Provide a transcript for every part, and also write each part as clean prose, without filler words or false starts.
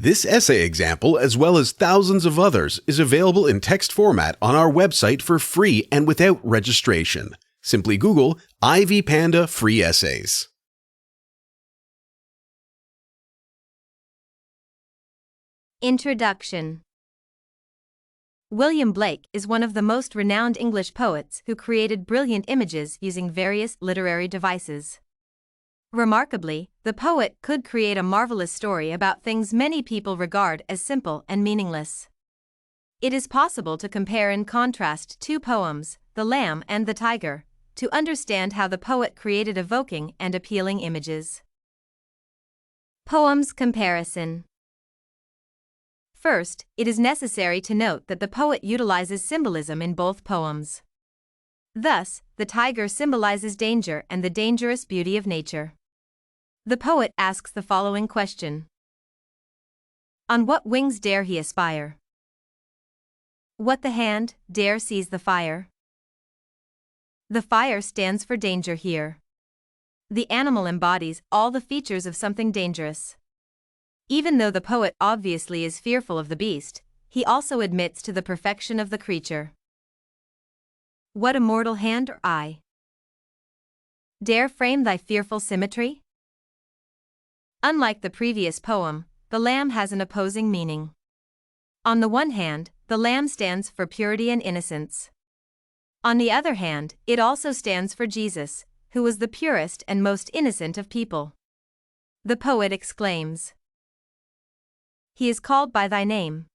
This essay example, as well as thousands of others, is available in text format on our website for free and without registration. Simply Google Ivy Panda Free Essays. Introduction. William Blake is one of the most renowned English poets who created brilliant images using various literary devices. Remarkably, the poet could create a marvelous story about things many people regard as simple and meaningless. It is possible to compare and contrast two poems, The Lamb and the Tiger, to understand how the poet created evoking and appealing images. Poems comparison. First, it is necessary to note that the poet utilizes symbolism in both poems. Thus, the tiger symbolizes danger and the dangerous beauty of nature. The poet asks the following question: on what wings dare he aspire? What the hand dare seize the fire? The fire stands for danger here. The animal embodies all the features of something dangerous. Even though the poet obviously is fearful of the beast, he also admits to the perfection of the creature. What immortal hand or eye dare frame thy fearful symmetry? Unlike the previous poem, the lamb has an opposing meaning. On the one hand, the lamb stands for purity and innocence. On the other hand, it also stands for Jesus, who was the purest and most innocent of people. The poet exclaims, "He is called by thy name,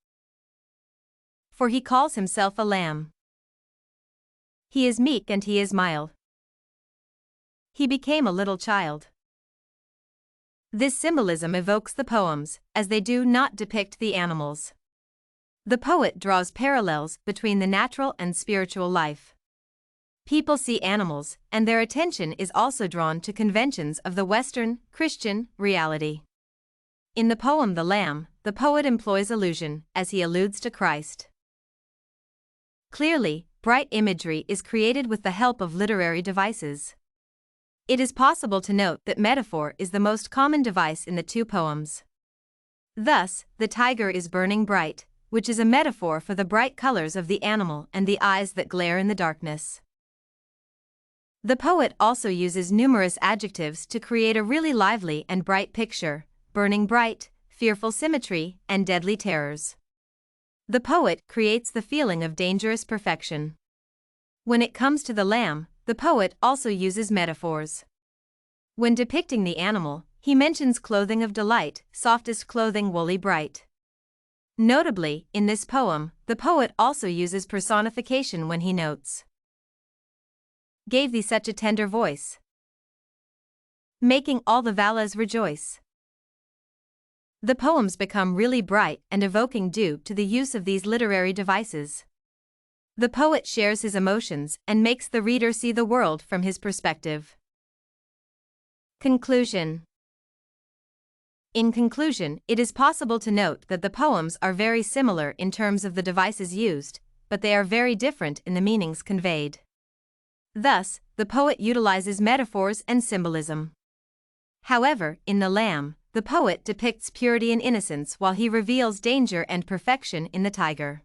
for he calls himself a lamb. He is meek and he is mild. He became a little child." This symbolism evokes the poems, as they do not depict the animals. The poet draws parallels between the natural and spiritual life. People see animals, and their attention is also drawn to conventions of the Western, Christian, reality. In the poem The Lamb, the poet employs allusion, as he alludes to Christ. Clearly, bright imagery is created with the help of literary devices. It is possible to note that metaphor is the most common device in the two poems. Thus, the tiger is burning bright, which is a metaphor for the bright colors of the animal and the eyes that glare in the darkness. The poet also uses numerous adjectives to create a really lively and bright picture: burning bright, fearful symmetry, and deadly terrors. The poet creates the feeling of dangerous perfection. When it comes to the lamb, the poet also uses metaphors. When depicting the animal, he mentions clothing of delight, softest clothing woolly bright. Notably, in this poem, the poet also uses personification when he notes, "Gave thee such a tender voice, making all the Valas rejoice." The poems become really bright and evoking due to the use of these literary devices. The poet shares his emotions and makes the reader see the world from his perspective. Conclusion. In conclusion, it is possible to note that the poems are very similar in terms of the devices used, but they are very different in the meanings conveyed. Thus, the poet utilizes metaphors and symbolism. However, in The Lamb, the poet depicts purity and innocence while he reveals danger and perfection in the tiger.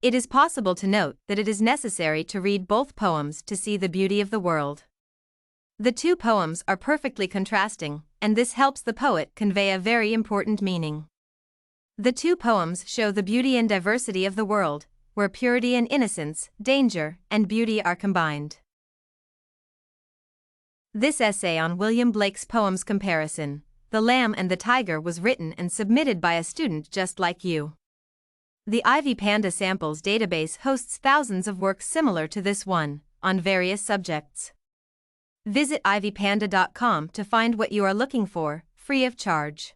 It is possible to note that it is necessary to read both poems to see the beauty of the world. The two poems are perfectly contrasting, and this helps the poet convey a very important meaning. The two poems show the beauty and diversity of the world, where purity and innocence, danger, and beauty are combined. This essay on William Blake's poems comparison, The Lamb and the Tiger, was written and submitted by a student just like you. The Ivy Panda Samples database hosts thousands of works similar to this one, on various subjects. Visit ivypanda.com to find what you are looking for, free of charge.